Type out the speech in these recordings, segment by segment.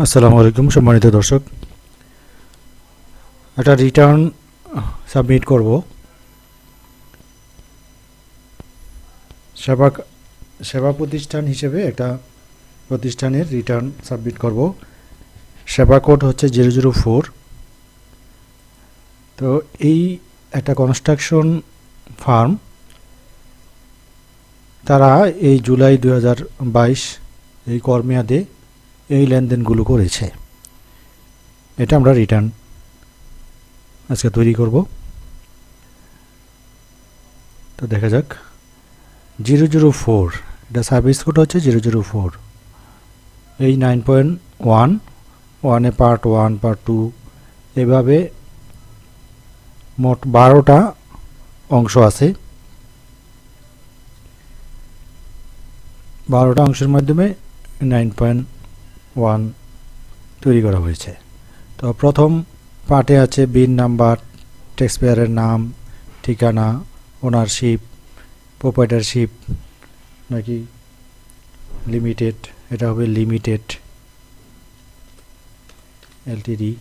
আসসালামু আলাইকুম সম্মানিত দর্শক, একটা রিটার্ন সাবমিট করব। সেবা সেবা প্রতিষ্ঠান হিসেবে একটা প্রতিষ্ঠানের রিটার্ন সাবমিট করব। সেবা কোড হচ্ছে 004। তো এই একটা কনস্ট্রাকশন ফার্ম, তারা এই জুলাই 2022 এই কর্মমেয়াদে এই লেনদেনগুলো করেছে। এটা আমরা রিটার্ন আজকে তৈরি করব। তো দেখা যাক। 004, এটা সার্ভিস কোড হচ্ছে 004। এই 9.1, 1-এ পার্ট 1, পার্ট 2, এভাবে মোট 12টা অংশ আছে। 12টা অংশের মাধ্যমে 9.1 তৈরি করা হয়েছে। তো প্রথম পার্টে আছে বিন নাম্বার, ট্যাক্সপেয়ারের নাম, ঠিকানা, ওনারশিপ, প্রোপাইটারশিপ নাকি লিমিটেড, এটা হবে লিমিটেড এলটিডি।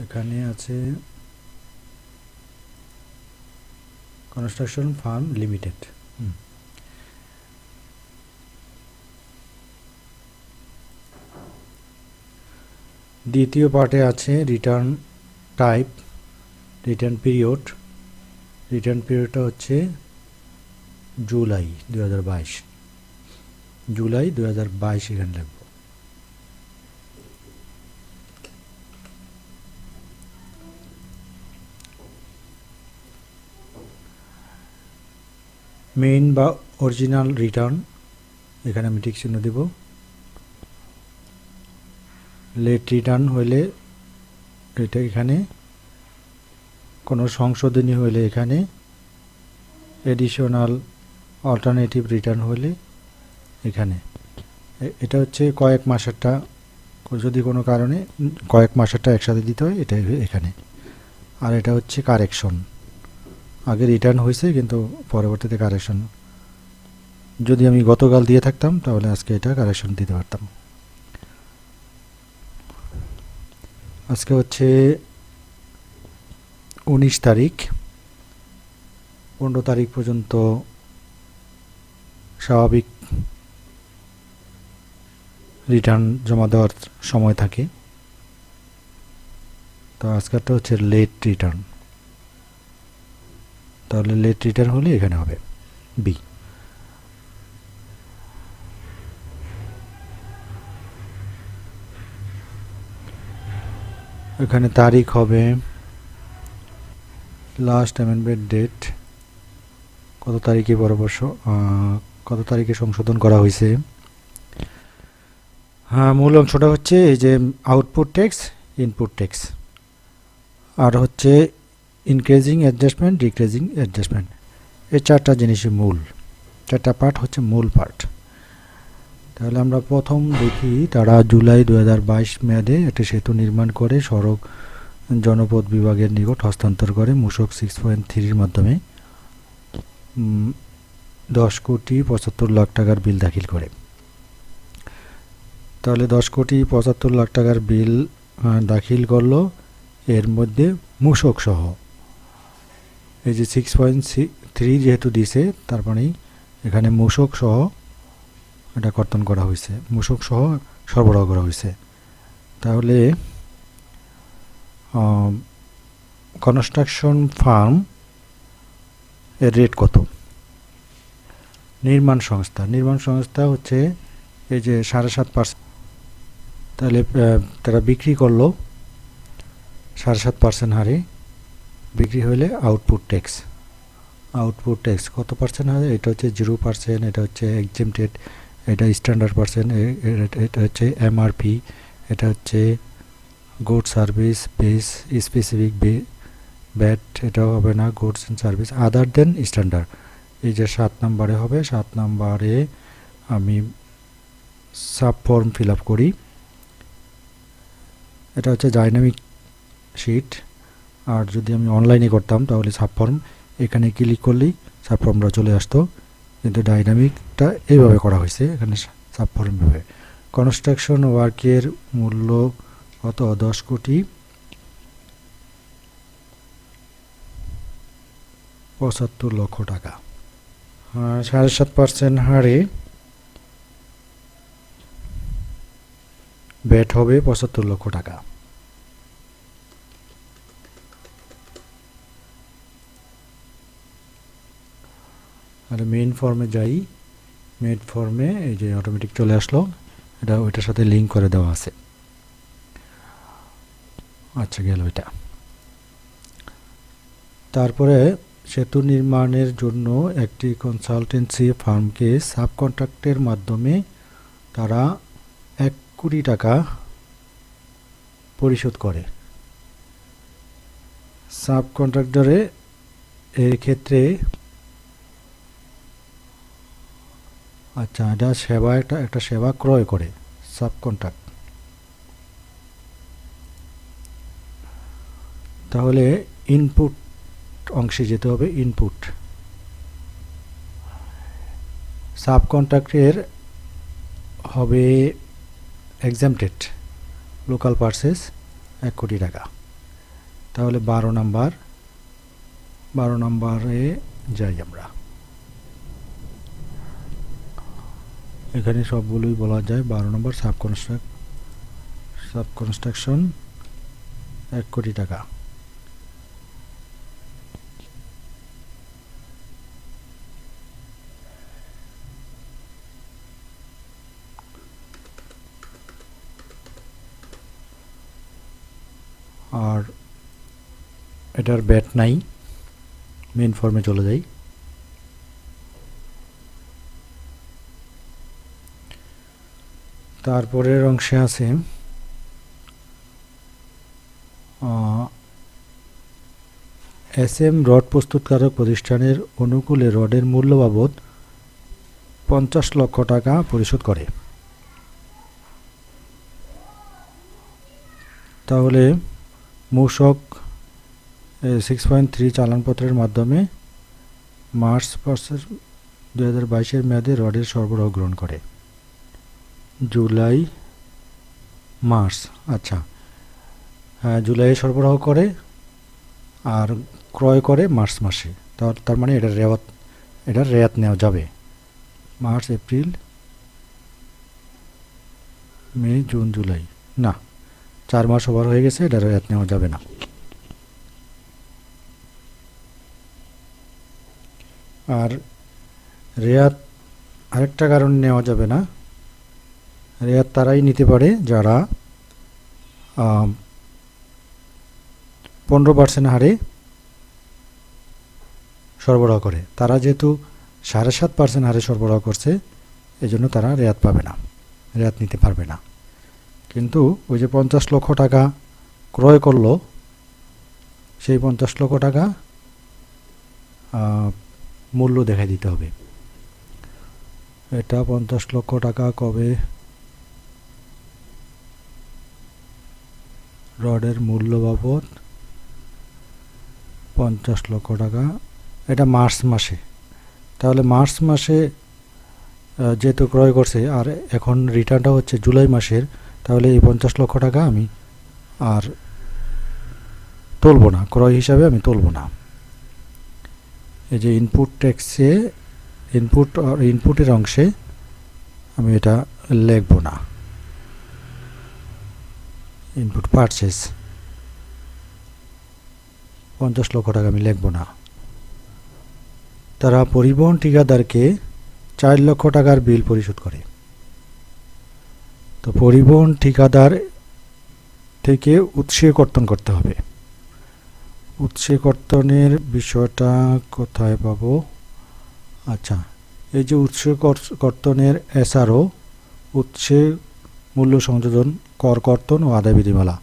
এখানে আছে কনস্ট্রাকশন ফার্ম লিমিটেড। দ্বিতীয় পার্টে আছে রিটার্ন টাইপ, রিটার্ন পিরিয়ড। রিটার্ন পিরিয়ডটা হচ্ছে জুলাই 2022। জুলাই 2022 এখানে লিখব। মেইন বা অরিজিনাল রিটার্ন, এখানে আমি টিক চিহ্ন দেব। লেট রিটার্ন হইলে এটা এখানে, কোনো সংশোধনী হইলে এখানে, এডিশনাল অল্টারনেটিভ রিটার্ন হলে এখানে। এটা হচ্ছে কয়েক মাসেরটা, যদি কোনো কারণে কয়েক মাসেরটা একসাথে দিতে হয় এটা এখানে। আর এটা হচ্ছে কারেকশন, আগে রিটার্ন হয়েছে কিন্তু পরবর্তীতে কারেকশন। যদি আমি গতকাল দিয়ে থাকতাম তাহলে আজকে এটা কারেকশন দিতে পারতাম। আজকে হচ্ছে 19 তারিখ। 15 তারিখ পর্যন্ত স্বাভাবিক রিটার্ন জমা দেওয়ার সময় থাকে। তো আজকেরটা হচ্ছে লেট রিটার্ন, তাহলে লেট রিটার্ন হলে এখানে হবে বি। এখানে তারিখ হবে লাস্ট অ্যামেন্ডমেন্ট ডেট, কত তারিখে কত তারিখে সংশোধন করা হয়েছে। হ্যাঁ, মূল অংশটা হচ্ছে এই যে আউটপুট ট্যাক্স, ইনপুট ট্যাক্স, আর হচ্ছে ইনক্রিজিং অ্যাডজাস্টমেন্ট, ডিক্রিজিং অ্যাডজাস্টমেন্ট। এই চারটা জিনিসই মূল, চারটা পার্ট হচ্ছে মূল পার্ট। তাহলে আমরা প্রথম দেখি, তারা জুলাই 2022 মেয়াদে একটা সেতু নির্মাণ করে সড়ক জনপথ বিভাগের নিকট হস্তান্তর করে মূসক 6.3-র মাধ্যমে 10,75,00,000 টাকার বিল দাখিল করে। তাহলে 10,75,00,000 টাকার বিল দাখিল করলো, এর মধ্যে মূসক সহ এই যে 6.3 যেহেতু দিছে, তার মানে এখানে মূসক সহ এটা কর্তন করা হয়েছে, মূসক সহ সরবরাহ করা হয়েছে। তাহলে কনস্ট্রাকশন ফার্ম এর রেট কত? নির্মাণ সংস্থা হচ্ছে এই যে 7.5%। তাহলে তারা বিক্রি করলো 7.5% হারে বিক্রি হলে আউটপুট ট্যাক্স কত পার্সেন্ট হয়? এটা হচ্ছে 0%, এটা হচ্ছে এক্সেমটেড, এটা স্ট্যান্ডার্ড পার্সেন্ট, এটা হচ্ছে এমআরপি, এটা হচ্ছে good service base specific VAT, এটাও হবে না, goods and service other than standard. এই যে 7 নম্বরে হবে, 7 নম্বরে আমি সাব ফর্ম ফিল আপ করি। এটা হচ্ছে ডাইনামিক শিট, আর যদি আমি অনলাইনে করতাম তাহলে সাব ফর্ম, এখানে ক্লিক করলেই সাব ফর্মটা চলে আসতো। কিন্তু ডাইনামিকটা এইভাবে করা হয়েছে, এখানে সাবফর্মভাবে। কনস্ট্রাকশন ওয়ার্কের মূল্য কত? 10 কোটি 75 লক্ষ টাকা। 7.5% হারে ব্যাট হবে 75 লক্ষ টাকা। আর মেইন ফর্মে যাই, মেইন ফর্মে এই যে অটোমেটিক চলে আসলো, এটা ওইটার সাথে লিঙ্ক করে দেওয়া আছে। আচ্ছা, গেল এটা। তারপরে সেতু নির্মাণের জন্য একটি কনসালটেন্সি ফার্মকে সাব কন্ট্রাক্টের মাধ্যমে তারা 1 কোটি টাকা পরিশোধ করে। সাব কন্ট্রাক্টরে এর ক্ষেত্রে আচ্ছা, এটা সেবা, একটা সেবা ক্রয় করে সাব কন্ট্রাক্ট। তাহলে ইনপুট অংশে যেতে হবে। ইনপুট সাব কন্ট্রাক্টের হবে এক্সামটেড লোকাল পারচেস 1 কোটি টাকা। তাহলে 12 নম্বরে যাই আমরা। এখানে সবগুলোই বলা যায়। 12 নম্বর সাব কনস্ট্রাকশন 1 কোটি টাকা। আর এটার ব্যাট নাই, মেইন ফর্মে চলে যাই। তারপরের অংশে আছে SM রড প্রস্তুতকারক প্রতিষ্ঠানের অনুকূলে রডের মূল্য বাবদ 50 লক্ষ টাকা পরিশোধ করে। তাহলে মূসক 6.3 চালানপত্রের মাধ্যমে মার্চ 2022 মেয়াদে রডের সরবরাহ গ্রহণ করে। জুলাই মার্চ, আচ্ছা, জুলাইয়ে সরবরাহ করে আর ক্রয় করে মার্চ মাসে। তার মানে এটার রেয়াত নেওয়া যাবে। মার্চ, এপ্রিল, মে, জুন, জুলাই, না, 4 মাস ওভার হয়ে গেছে, এটার রেয়াত নেওয়া যাবে না। আর রেয়াত আরেকটা কারণে নেওয়া যাবে না। রেয়াত তারাই নিতে পারে যারা 15% হারে সরবরাহ করে। তারা যেহেতু 7.5% হারে সরবরাহ করছে, এজন্য তারা রেয়াত পাবে না, রেয়াত নিতে পারবে না। কিন্তু ওই যে 50 লক্ষ টাকা ক্রয় করলো, সেই 50 লক্ষ টাকা মূল্য দেখাই দিতে হবে। এটা 50 লক্ষ টাকা কবে? রডের মূল্য বাবদ 50 লক্ষ টাকা, এটা মার্চ মাসে। তাহলে মার্চ মাসে যেহেতু ক্রয় করছে আর এখন রিটার্নটা হচ্ছে জুলাই মাসের, তাহলে এই 50 লক্ষ টাকা আমি আর তুলব না, ক্রয় হিসাবে আমি তুলব না। এই যে ইনপুট ট্যাক্সে ইনপুটের অংশে আমি এটা লিখব না। ইনপুট পারচেস 50 লক্ষ টাকা আমি লিখব না। তারা পরিবহন ঠিকাদারকে 4 লক্ষ টাকার বিল পরিশোধ করে। তো পরিবহন ঠিকাদার থেকে উৎসে কর্তন করতে হবে। উৎসে কর্তনের বিষয়টা কোথায় পাবো? আচ্ছা, এই যে উৎসে কর্তনের SRO, উৎসে মূল্য সংযোজন, কর কর্তন ও আদায় বিধিমালা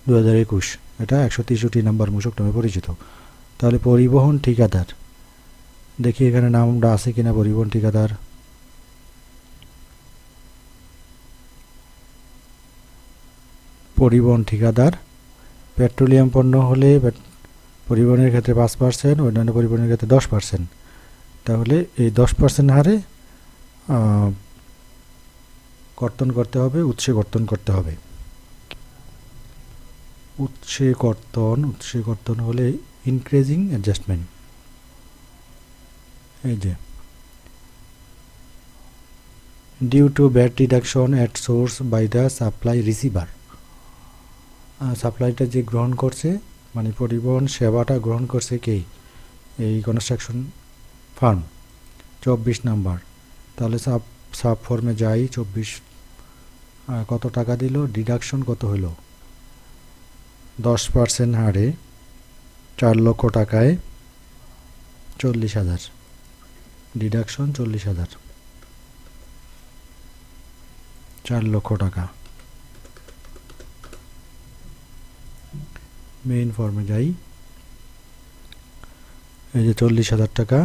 2021, এটা 163 নম্বর মূসক নামে পরিচিত। তাহলে পরিবহন ঠিকাদার, দেখি এখানে নামটা আছে কিনা। পরিবহন ঠিকাদার, পরিবহন ঠিকাদার পেট্রোলিয়াম পণ্য হলে পরিবহনের ক্ষেত্রে 5%, অন্যান্য পরিবহনের ক্ষেত্রে 10%। তাহলে এই 10% হারে কর্তন করতে হবে, উৎসে কর্তন করতে হবে। উৎসে কর্তন হলে ইনক্রিজিং অ্যাডজাস্টমেন্ট। এই যে due to VAT deduction at source by the supply receiver. সাপ্লাইটা যে গ্রহণ করছে, মানে পরিবহন সেবাটা গ্রহণ করছে কে? এই কনস্ট্রাকশন ফার্ম। 24 নাম্বার। তাহলে সাব ফর্মে যাই। 24 কত টাকা দিল? ডিডাকশন কত হলো? 10% হারে 4 লক্ষ টাকায় 40,000। ডিডাকশন 40,000, 4 লক্ষ টাকা। মেইন ফর্মে যাই। এই যে 40,000 টাকা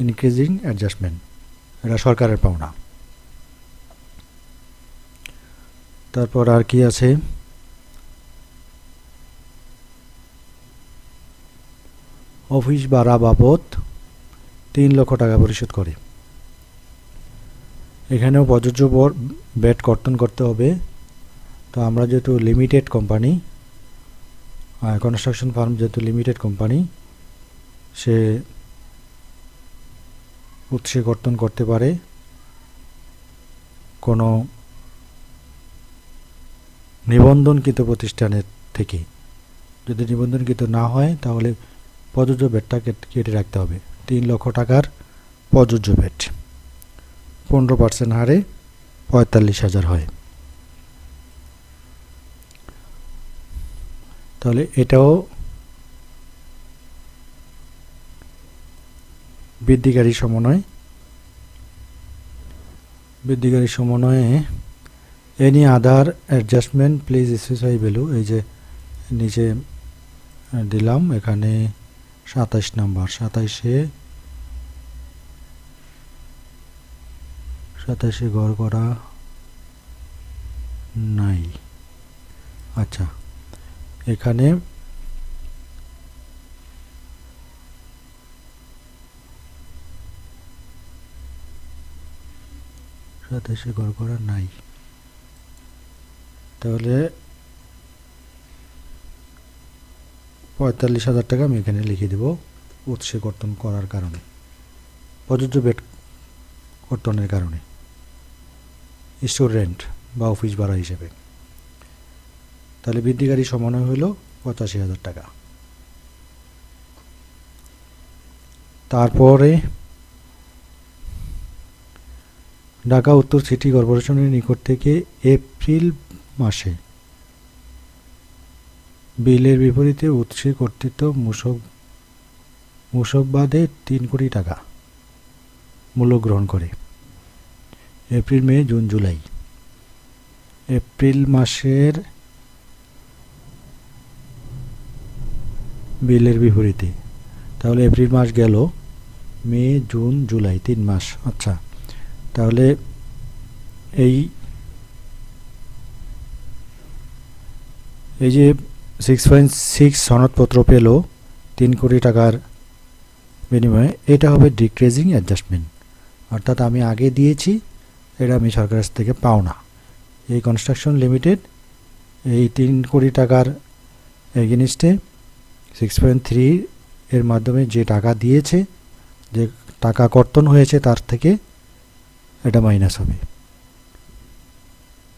ইনক্রিজিং অ্যাডজাস্টমেন্ট, এটা সরকারের পাওনা। তারপর আর কি আছে? অফিস ভাড়া বাবদ 3 লক্ষ টাকা পরিশোধ করে। এখানেও প্রযোজ্য ব্যাট কর্তন করতে হবে। তো আমরা যেহেতু লিমিটেড কোম্পানি, কনস্ট্রাকশন ফার্ম যেহেতু লিমিটেড কোম্পানি, সে উৎসে কর্তন করতে পারে কোনো নিবন্ধনকৃত প্রতিষ্ঠানের থেকে। যদি নিবন্ধনকৃত না হয় তাহলে প্রযোজ্য ব্যাটটা কেটে রাখতে হবে। 3 লক্ষ টাকার প্রযোজ্য ব্যাট 15% হারে 45,000 হয়। তাহলে এটাও বৃদ্ধিকারী সমন্বয়ে any other adjustment please specify value. এই যে নিচে দিলাম, এখানে 27 নাম্বার। 27 গড় করা নাই। আচ্ছা, এখানে গড় করা নাই। তাহলে 45,000 টাকা আমি এখানে লিখে দেব উৎসে কর্তন করার কারণে, প্রযোজ্য ব্যাট কর্তনের কারণে, স্টোর রেন্ট বা অফিস ভাড়া হিসেবে। তাহলে বৃদ্ধিকারী সমন্বয় হলো 85,000 টাকা। তারপরে ঢাকা উত্তর সিটি কর্পোরেশনের নিকট থেকে এপ্রিল মাসে বিলের বিপরীতে উৎসে কর্তৃত্ব মূসক বাদে 3 কোটি টাকা মূল্য গ্রহণ করে। এপ্রিল, মে, জুন, জুলাই। এপ্রিল মাসের বিলের বিপরীতে, তাহলে এপ্রিল মাস গেল, মে, জুন, জুলাই 3 মাস। আচ্ছা, তাহলে এই যে 6.6 সনদপত্র পেল 3 কোটি টাকার বিনিময়ে, এটা হবে ডিক্রিজিং অ্যাডজাস্টমেন্ট। অর্থাৎ আমি আগে দিয়েছি, এটা আমি সরকারের থেকে পাও না। এই কনস্ট্রাকশন লিমিটেড এই 3 কোটি টাকার এগেনিস্টে 6.3 এর মাধ্যমে যে টাকা দিয়েছে, যে টাকা কর্তন হয়েছে, তার থেকে এটা মাইনাস হবে,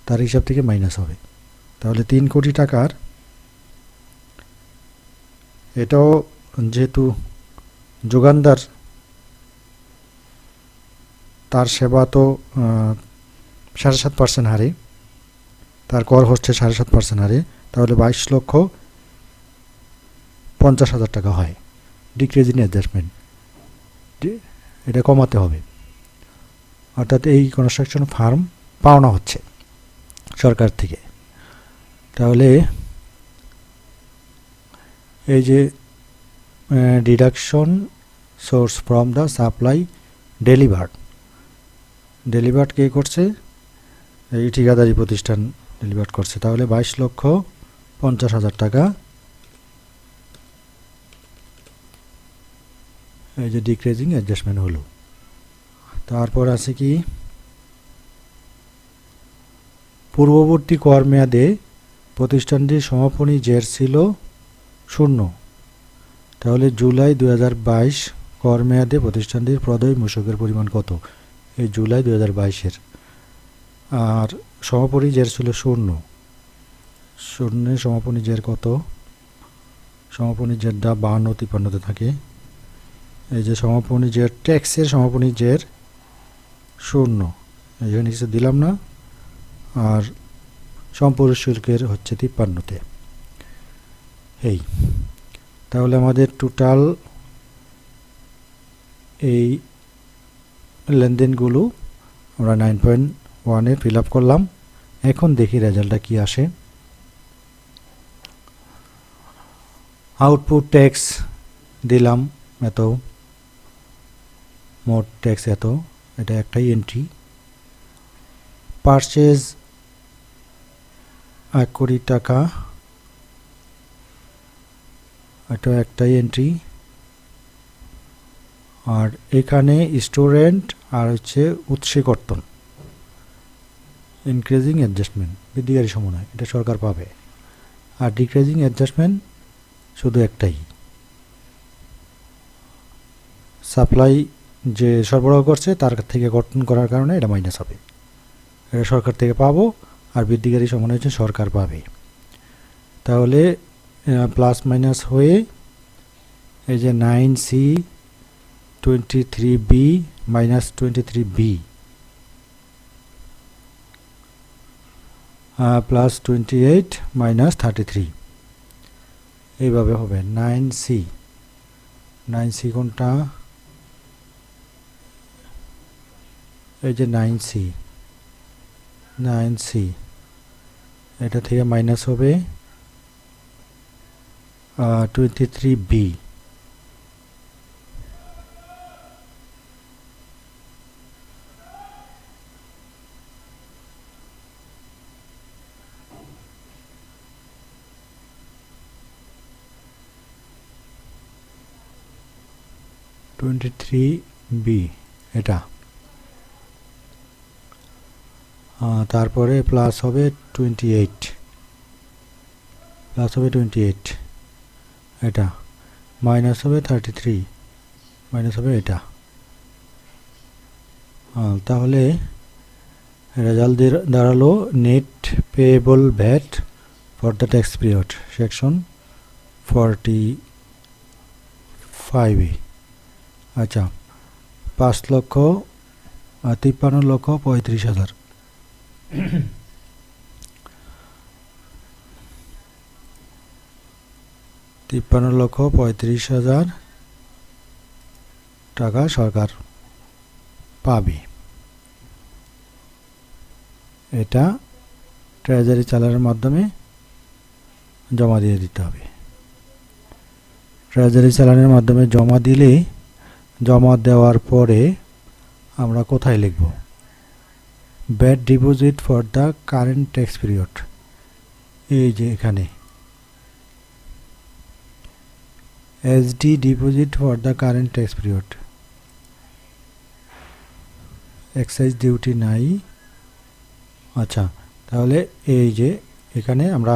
তার হিসাব থেকে মাইনাস হবে। তাহলে 3 কোটি টাকার, এটাও যেহেতু যোগানদার, তার সেবা তো 7.5% হারে, তার কর হচ্ছে 7.5% হারে, তাহলে 22,50,000 টাকা হয় ডিক্রিজিং অ্যাডজাস্টমেন্ট। এটা কমাতে হবে। অর্থাৎ এই কনস্ট্রাকশন ফার্ম পাওনা হচ্ছে সরকার থেকে। তাহলে এই যে deduction source from the supply delivered কে করছে? এই ঠিকাদারি প্রতিষ্ঠান ডেলিভার্ড করছে। তাহলে 22,50,000 টাকা এই যে ডিক্রিজিং অ্যাডজাস্টমেন্ট হলো। তারপর আছে কি, পূর্ববর্তী কর মেয়াদে প্রতিষ্ঠানটির সমাপনী জের ছিল 0, তাহলে জুলাই 2022 কর মেয়াদে প্রতিষ্ঠানটির প্রদেয় মূসকের পরিমাণ কত? এই জুলাই 2022-এর, আর সমাপনী জের ছিল 0, সমাপনী জের কত? সমাপনী জেরটা 52-53-তে থাকে। এই যে সমাপনী জের, ট্যাক্সের সমাপনী জের 0, এখানে কিছু দিলাম না, আর সম্পূরক শুল্কের হচ্ছে 53-তে। এই তাহলে আমাদের টোটাল এই লেনদেনগুলো আমরা 9.1-এ ফিল আপ করলাম। এখন দেখি রেজাল্টটা কি আসে। আউটপুট ট্যাক্স দিলাম এত, মোট ট্যাক্স এত, এটা একটাই এন্ট্রি। পারচেজ 1 কোটি টাকা, এটা একটাই এন্ট্রি। আর এখানে স্টুডেন্ট আর হচ্ছে উৎসে কর্তন, ইনক্রিজিং অ্যাডজাস্টমেন্ট বৃদ্ধিকারী সমন্বয়, এটা সরকার পাবে। আর ডিক্রিজিং অ্যাডজাস্টমেন্ট শুধু একটাই, সাপ্লাই যে সরবরাহ করছে তার থেকে কর্তন করার কারণে এটা মাইনাস হবে, এটা সরকার থেকে পাবো। আর বৃদ্ধিকারী সমন্বয় হচ্ছে সরকার পাবে। তাহলে প্লাস মাইনাস হয়ে এই যে 9C 23B minus 23B plus 28 minus 33, এইভাবে হবে 9C কোনটা? এই যে 9C এটা থেকে মাইনাস হবে 23B, এটা। তারপরে প্লাস হবে 28, এটা মাইনাস হবে 33, মাইনাস হবে এটা। তাহলে রেজাল্ট দাঁড়ালো net payable VAT for the tax period section 45-এ। আচ্ছা, 5,53,35,000। $53,35,000 টাকা সরকার পাবে। এটা ট্রেজারি চালানের মাধ্যমে জমা দিয়ে দিতে হবে। ট্রেজারি চালানের মাধ্যমে জমা দিলে, জমা দেওয়ার পরে আমরা কোথায় লিখব? Bat deposit for the current tax period, এই যে এখানে SD deposit for the current tax period, excise duty নাই। আচ্ছা, তাহলে এই যে এখানে আমরা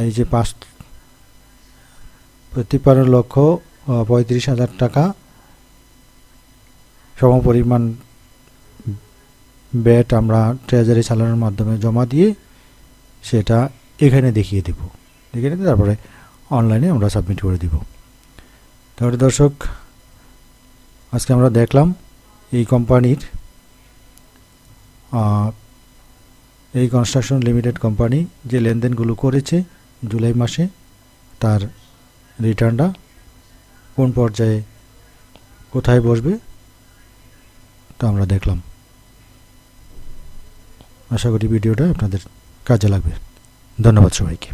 এই যে 53,35,000 টাকা সমপরিমাণ ব্যাট আমরা ট্রেজারি চালানোর মাধ্যমে জমা দিয়ে সেটা এখানে দেখিয়ে দেব, তারপরে অনলাইনে আমরা সাবমিট করে দিব। তাহলে দর্শক, আজকে আমরা দেখলাম এই কোম্পানির, এই কনস্ট্রাকশন লিমিটেড কোম্পানি যে লেনদেনগুলো করেছে জুলাই মাসে, তার রিটার্নটা কোন পর্যায়ে কোথায় বসবে তা আমরা দেখলাম। আশা করি ভিডিওটা আপনাদের কাজে লাগবে। ধন্যবাদ সবাইকে।